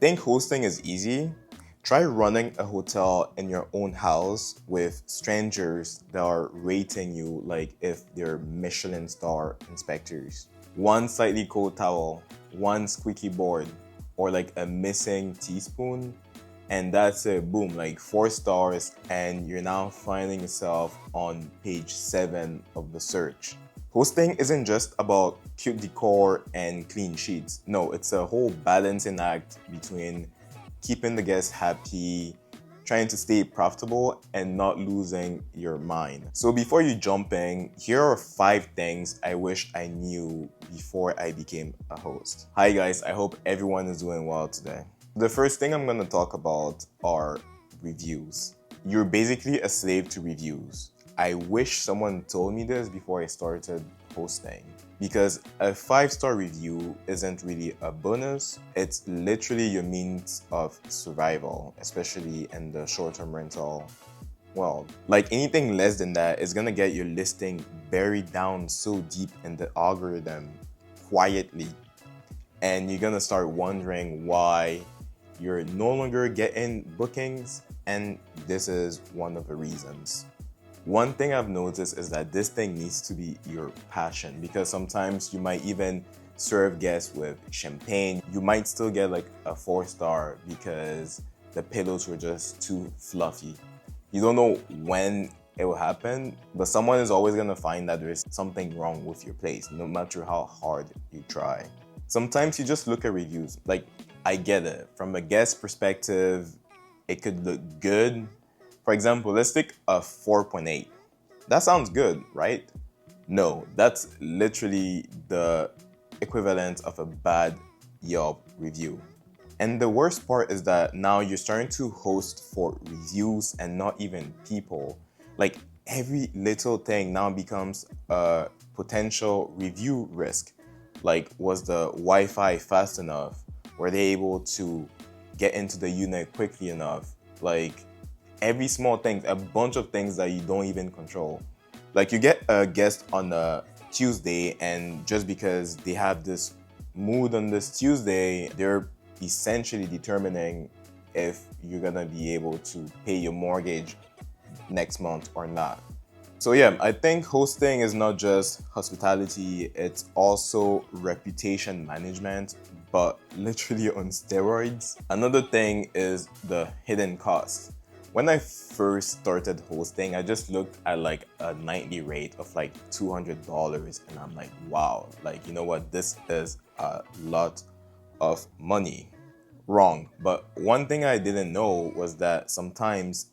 Think hosting is easy? Try running a hotel in your own house with strangers that are rating you like if they're Michelin star inspectors. One slightly cold towel, one squeaky board, or like a missing teaspoon, and that's it. Boom, like 4 stars, and you're now finding yourself on page 7 of the search. Hosting isn't just about cute decor and clean sheets. No, it's a whole balancing act between keeping the guests happy, trying to stay profitable, and not losing your mind. So before you jump in, here are 5 things I wish I knew before I became a host. Hi guys, I hope everyone is doing well today. The first thing I'm gonna talk about are reviews. You're basically a slave to reviews. I wish someone told me this before I started hosting, because a 5-star review isn't really a bonus, it's literally your means of survival, especially in the short-term rental world. Like anything less than that is gonna get your listing buried down so deep in the algorithm quietly, and you're gonna start wondering why you're no longer getting bookings, and this is one of the reasons. One thing I've noticed is that this thing needs to be your passion, because sometimes you might even serve guests with champagne. You might still get like a 4-star because the pillows were just too fluffy. You don't know when it will happen, but someone is always gonna find that there's something wrong with your place, no matter how hard you try. Sometimes you just look at reviews. Like, I get it. From a guest perspective, it could look good. For example, let's take a 4.8. That sounds good, right? No, that's literally the equivalent of a bad Yelp review. And the worst part is that now you're starting to host for reviews and not even people. Like, every little thing now becomes a potential review risk. Like, was the Wi-Fi fast enough? Were they able to get into the unit quickly enough? Like, every small thing, a bunch of things that you don't even control. Like, you get a guest on a Tuesday, and just because they have this mood on this Tuesday, they're essentially determining if you're gonna be able to pay your mortgage next month or not. So yeah, I think hosting is not just hospitality, it's also reputation management, but literally on steroids. Another thing is the hidden costs. When I first started hosting, I just looked at like a nightly rate of like $200, and I'm like, wow, like, you know what, this is a lot of money. Wrong. But one thing I didn't know was that sometimes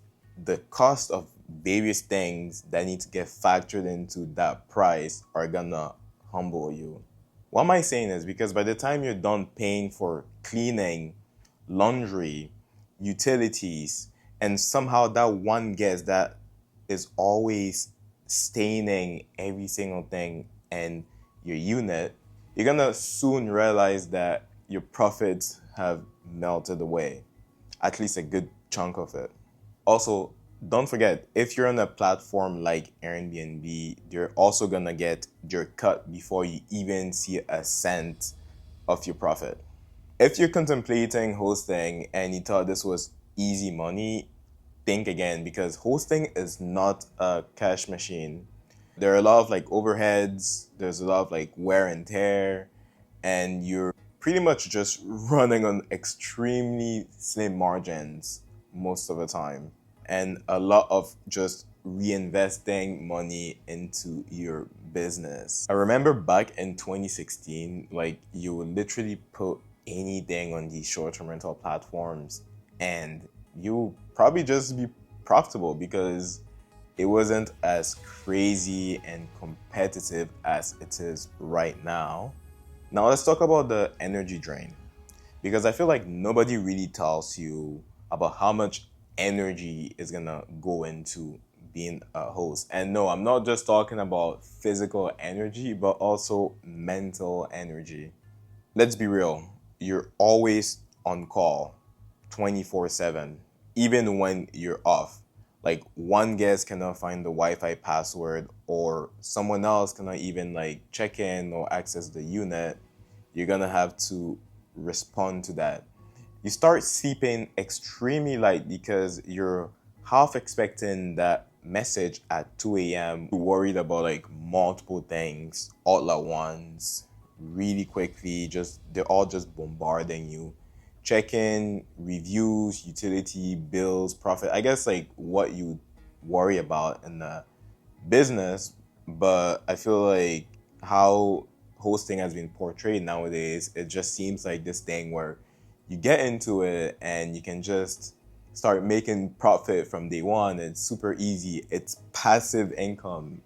the cost of various things that need to get factored into that price are gonna humble you. Why am I saying this? Because by the time you're done paying for cleaning, laundry, utilities, and somehow that one guest that is always staining every single thing in your unit, you're gonna soon realize that your profits have melted away, at least a good chunk of it. Also, don't forget, if you're on a platform like Airbnb, you're also gonna get your cut before you even see a cent of your profit. If you're contemplating hosting and you thought this was easy money, think again, because hosting is not a cash machine. There are a lot of like overheads, there's a lot of like wear and tear, and you're pretty much just running on extremely slim margins most of the time, and a lot of just reinvesting money into your business. I remember back in 2016, like, you would literally put anything on these short-term rental platforms and you probably just be profitable because it wasn't as crazy and competitive as it is right now. Now let's talk about the energy drain, because I feel like nobody really tells you about how much energy is gonna go into being a host. And no, I'm not just talking about physical energy, but also mental energy. Let's be real, you're always on call 24/7, even when you're off. Like, one guest cannot find the Wi-Fi password, or someone else cannot even like check in or access the unit. You're gonna have to respond to that. You start sleeping extremely light because you're half expecting that message at 2 a.m. You're worried about like multiple things all at once, really quickly, just they're all just bombarding you. Checking reviews, utility, bills, profit. I guess like what you worry about in the business, but I feel like how hosting has been portrayed nowadays, it just seems like this thing where you get into it and you can just start making profit from day one. It's super easy. It's passive income.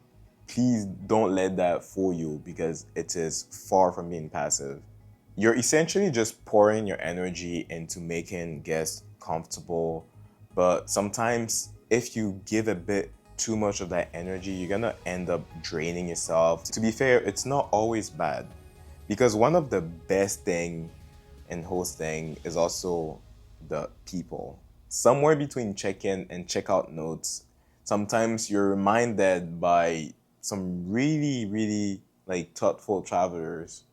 Please don't let that fool you because it is far from being passive. You're essentially just pouring your energy into making guests comfortable, but sometimes if you give a bit too much of that energy, you're gonna end up draining yourself. To be fair, it's not always bad because one of the best thing in hosting is also the people. Somewhere between check-in and check-out notes, sometimes you're reminded by some really, really like thoughtful travelers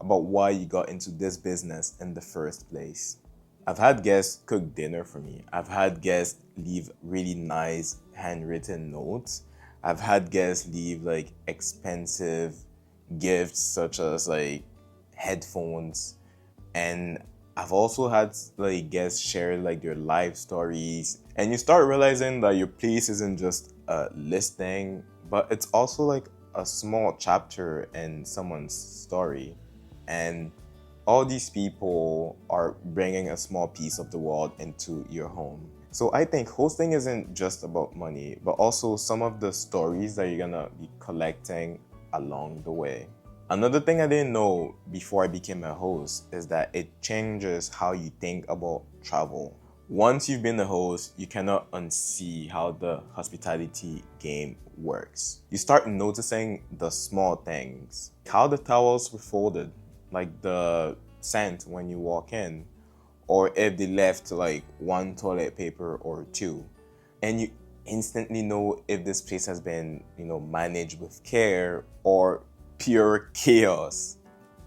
about why you got into this business in the first place. I've had guests cook dinner for me. I've had guests leave really nice handwritten notes. I've had guests leave like expensive gifts such as like headphones. And I've also had like guests share like their life stories. And you start realizing that your place isn't just a listing, but it's also like a small chapter in someone's story. And all these people are bringing a small piece of the world into your home. So I think hosting isn't just about money, but also some of the stories that you're gonna be collecting along the way. Another thing I didn't know before I became a host is that it changes how you think about travel. Once you've been a host, you cannot unsee how the hospitality game works. You start noticing the small things, how the towels were folded, like the scent when you walk in, or if they left like one toilet paper or two. And you instantly know if this place has been, managed with care or pure chaos.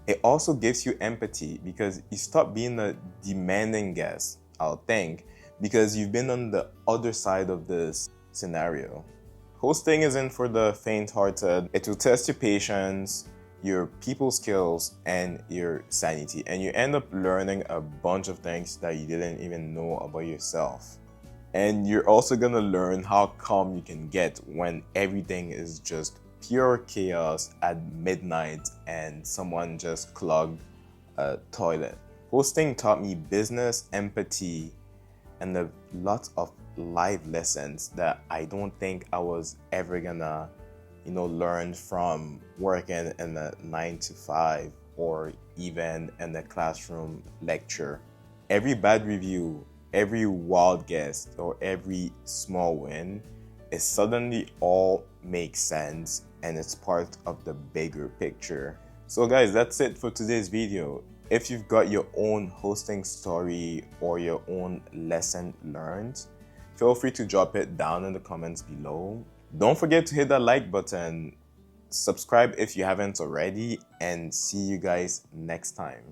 It also gives you empathy because you stop being a demanding guest, I'll think, because you've been on the other side of this scenario. Hosting isn't for the faint-hearted. It will test your patience, your people skills, and your sanity. And you end up learning a bunch of things that you didn't even know about yourself. And you're also gonna learn how calm you can get when everything is just pure chaos at midnight and someone just clogged a toilet. Hosting taught me business, empathy, and a lot of life lessons that I don't think I was ever gonna, learn from working in a 9 to 5 or even in a classroom lecture. Every bad review, every wild guest, or every small win, it suddenly all makes sense and it's part of the bigger picture. So guys, that's it for today's video. If you've got your own hosting story or your own lesson learned, feel free to drop it down in the comments below. Don't forget to hit that like button, subscribe if you haven't already, and see you guys next time.